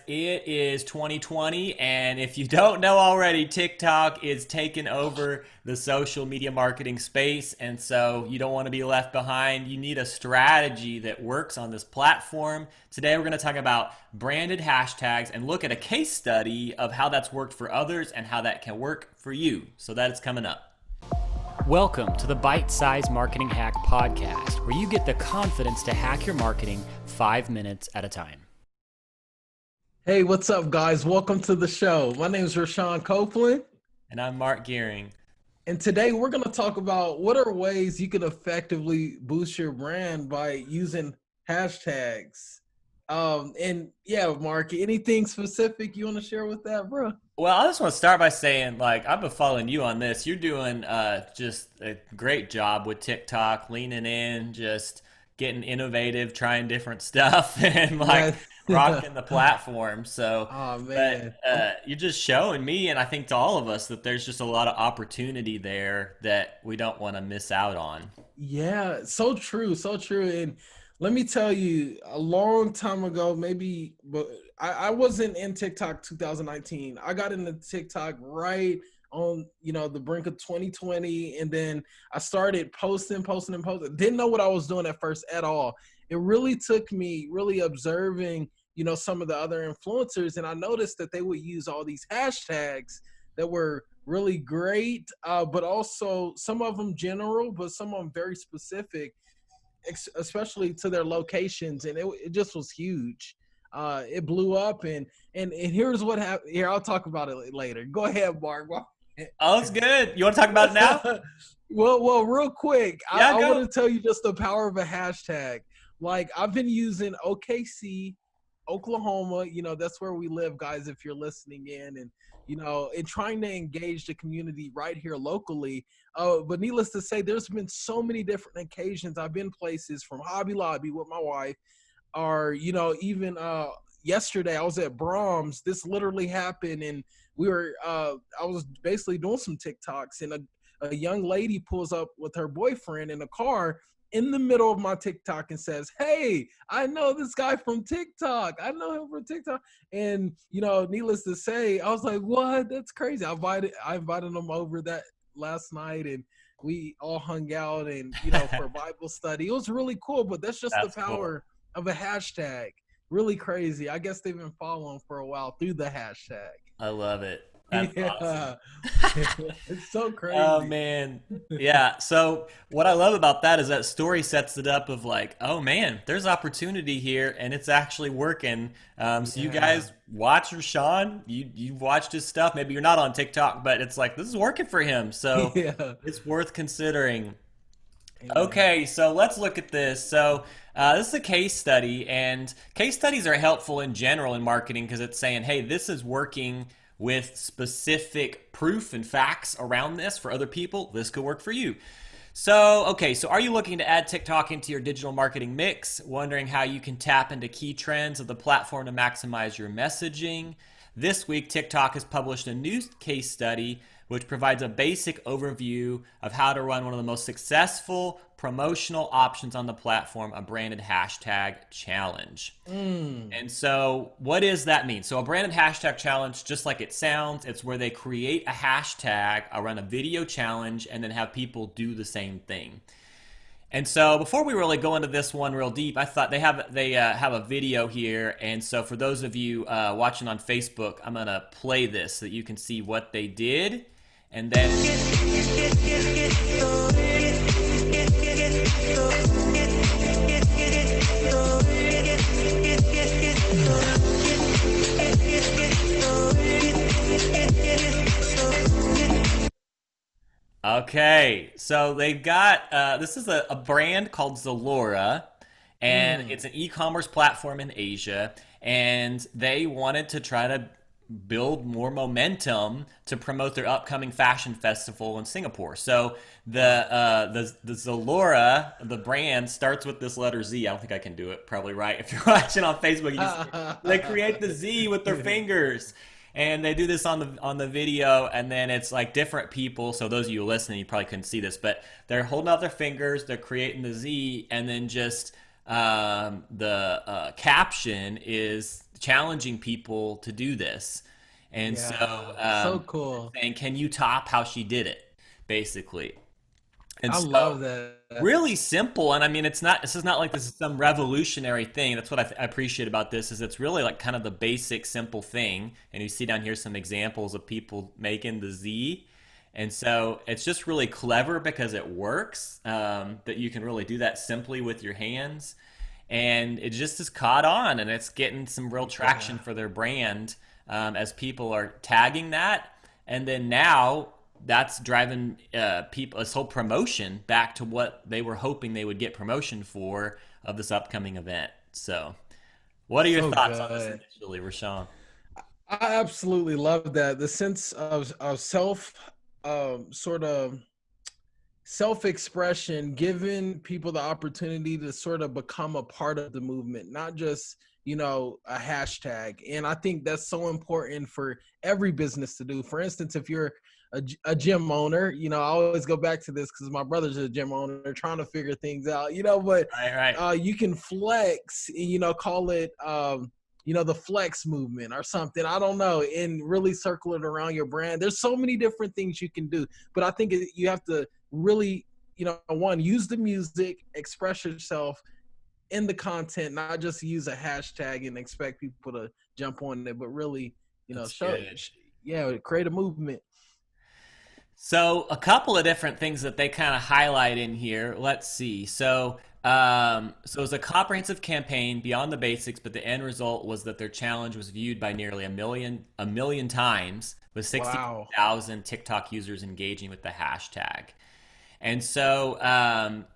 It is 2020, and if you don't know already, TikTok is taking over the social media marketing space, and so you don't want to be left behind. You need a strategy that works on this platform. Today, we're going to talk about branded hashtags and look at a case study of how that's worked for others and how that can work for you. So that is coming up. Welcome to the Bite Size Marketing Hack Podcast, where you get the confidence to hack your marketing 5 minutes at a time. Hey, what's up, guys? Welcome to the show. My name is Rashawn Copeland. And I'm Mark Gearing. And today we're going to talk about what are ways you can effectively boost your brand by using hashtags. Mark, anything specific you want to share with that, bro? Well, I just want to start by saying, I've been following you on this. You're doing just a great job with TikTok, leaning in, just getting innovative, trying different stuff, and rocking the platform. So, oh man, you're just showing me, and I think to all of us, that there's just a lot of opportunity there that we don't want to miss out on. Yeah, so true, so true. And let me tell you, a long time ago, maybe, but I wasn't in TikTok 2019. I got into TikTok right on, the brink of 2020. And then I started posting. Didn't know what I was doing at first at all. It really took me really observing, some of the other influencers. And I noticed that they would use all these hashtags that were really great, but also some of them general, but some of them very specific, especially to their locations, and it just was huge. It blew up, and here's what happened. Here, I'll talk about it later. Go ahead, Mark. Oh, it's good. You want to talk about it now? well, real quick, Yeah, I want to tell you just the power of a hashtag. Like, I've been using OKC, Oklahoma. That's where we live, guys, if you're listening in, and trying to engage the community right here locally. But needless to say, there's been so many different occasions. I've been places from Hobby Lobby with my wife, or, even yesterday I was at Brahms. This literally happened, and I was basically doing some TikToks, and a young lady pulls up with her boyfriend in a car in the middle of my TikTok and says, "Hey, I know this guy from TikTok. I know him from TikTok." And, needless to say, I was like, "What? That's crazy." I invited him over that last night, and we all hung out and, for Bible study. It was really cool, but that's just the power of a hashtag. Really crazy. I guess they've been following for a while through the hashtag. I love it. That's awesome. It's so crazy. Oh man. Yeah. So what I love about that is that story sets it up of like, oh man, there's opportunity here and it's actually working. So you guys watch Rashawn, you've watched his stuff. Maybe you're not on TikTok, but it's like this is working for him. So it's worth considering. Okay, so let's look at this. So this is a case study, and case studies are helpful in general in marketing because it's saying, hey, this is working with specific proof and facts around this for other people. This could work for you. So, okay, so are you looking to add TikTok into your digital marketing mix? Wondering how you can tap into key trends of the platform to maximize your messaging? This week, TikTok has published a new case study which provides a basic overview of how to run one of the most successful promotional options on the platform, a branded hashtag challenge. And so what does that mean? So a branded hashtag challenge, just like it sounds, it's where they create a hashtag around a video challenge and then have people do the same thing. And so before we really go into this one real deep, I thought they have a video here. And so for those of you watching on Facebook, I'm going to play this so that you can see what they did. And then okay, so they've got this is a brand called Zalora, and it's an e-commerce platform in Asia, and they wanted to try to build more momentum to promote their upcoming fashion festival in Singapore. So the Zalora, the brand, starts with this letter Z. I don't think I can do it probably right. If you're watching on Facebook, they create the Z with their fingers. And they do this on the video, and then it's like different people. So those of you listening, you probably couldn't see this, but they're holding out their fingers, they're creating the Z, and then just the caption is challenging people to do this. And so Yeah, so cool. saying, can you top how she did it, basically? And I so love that. really simple. And I mean, this is not like this is some revolutionary thing. That's what I appreciate about this is it's really like kind of the basic simple thing. And you see down here some examples of people making the Z. And so it's just really clever because it works, that you can really do that simply with your hands. And it just is caught on and it's getting some real traction Yeah. for their brand, as people are tagging that. And then now that's driving people, this whole promotion back to what they were hoping they would get promotion for of this upcoming event. So, what are your So thoughts on this good. initially, Rashawn? I absolutely love that. The sense of self, sort of self-expression, giving people the opportunity to sort of become a part of the movement, not just, a hashtag. And I think that's so important for every business to do. For instance, if you're a gym owner, I always go back to this because my brother's a gym owner trying to figure things out, but Right, right. you can flex, call it, the flex movement or something. I don't know, and really circle it around your brand. There's so many different things you can do, but I think you have to really, one, use the music, express yourself in the content, not just use a hashtag and expect people to jump on it, but really, That's show, good. yeah, create a movement. So a couple of different things that they kind of highlight in here. Let's see. So it was a comprehensive campaign beyond the basics, but the end result was that their challenge was viewed by nearly a million times, with Wow. 60,000 TikTok users engaging with the hashtag. And so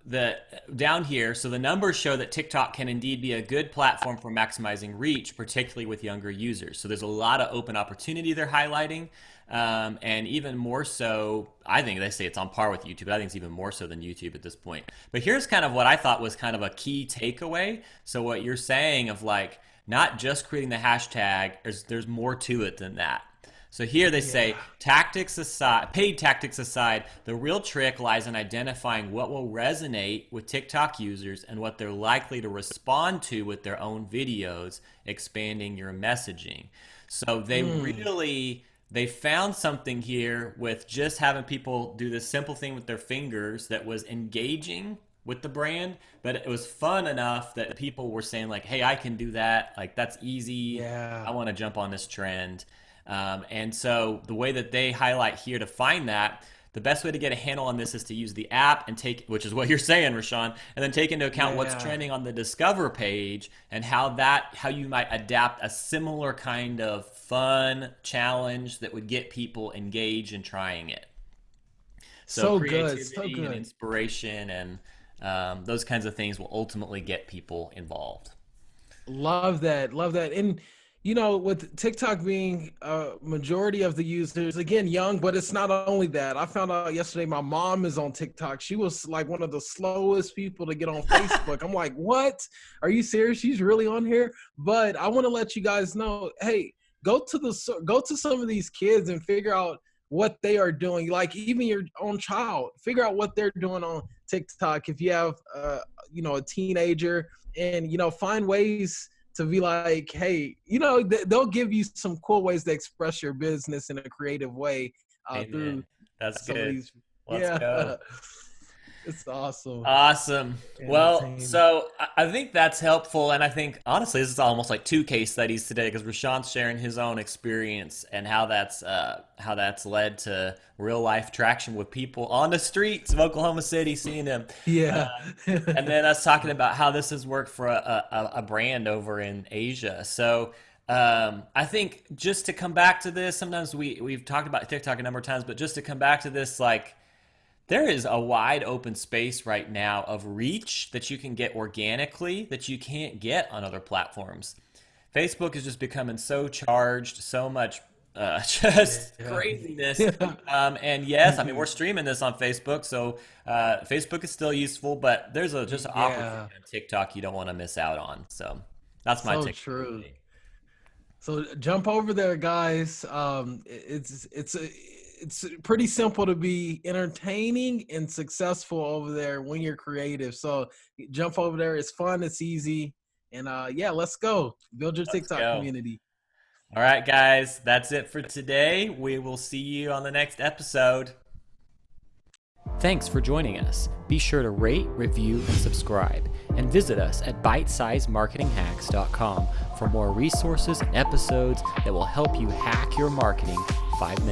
the down here, so the numbers show that TikTok can indeed be a good platform for maximizing reach, particularly with younger users. So there's a lot of open opportunity they're highlighting, and even more so, I think they say it's on par with YouTube, but I think it's even more so than YouTube at this point. But here's kind of what I thought was kind of a key takeaway. So what you're saying of like not just creating the hashtag, there's more to it than that. So here they say, Yeah. tactics aside, paid tactics aside, the real trick lies in identifying what will resonate with TikTok users and what they're likely to respond to with their own videos, expanding your messaging. So Mm, they found something here with just having people do this simple thing with their fingers that was engaging with the brand, but it was fun enough that people were saying like, "Hey, I can do that. Like that's easy. I yeah. want to jump on this trend." And so the way that they highlight here to find that, the best way to get a handle on this is to use the app and take, which is what you're saying, Rashawn, and then take into account what's Yeah. trending on the Discover page and how you might adapt a similar kind of fun challenge that would get people engaged in trying it. So So good. So creativity and good. inspiration and those kinds of things will ultimately get people involved. Love that. Love that. And with TikTok being a majority of the users, again, young, but it's not only that. I found out yesterday my mom is on TikTok. She was like one of the slowest people to get on Facebook. I'm like, what? Are you serious? She's really on here? But I want to let you guys know, hey, go to some of these kids and figure out what they are doing. Like even your own child, figure out what they're doing on TikTok. If you have a teenager, and find ways to be like, hey, they'll give you some cool ways to express your business in a creative way through Amen. That's some of good. these. Let's Yeah. go. It's awesome. Awesome. Well, Entertaining. so I think that's helpful, and I think honestly, this is almost like two case studies today because Rashawn's sharing his own experience and how that's led to real life traction with people on the streets of Oklahoma City, seeing him, Yeah. and then us talking about how this has worked for a brand over in Asia. So. I think just to come back to this, sometimes we've talked about TikTok a number of times, but just to come back to this, like there is a wide open space right now of reach that you can get organically that you can't get on other platforms. Facebook is just becoming so charged, so much just Yeah. craziness. Yeah. And yes, I mean we're streaming this on Facebook, so Facebook is still useful, but there's just an opportunity Yeah. on TikTok you don't want to miss out on. So that's my So take. true. So jump over there, guys. It's it's pretty simple to be entertaining and successful over there when you're creative. So jump over there. It's fun. It's easy. And yeah, let's go. Build your Let's TikTok go. community. All right, guys, that's it for today. We will see you on the next episode. Thanks for joining us. Be sure to rate, review, and subscribe. And visit us at bitesizemarketinghacks.com for more resources and episodes that will help you hack your marketing 5 minutes.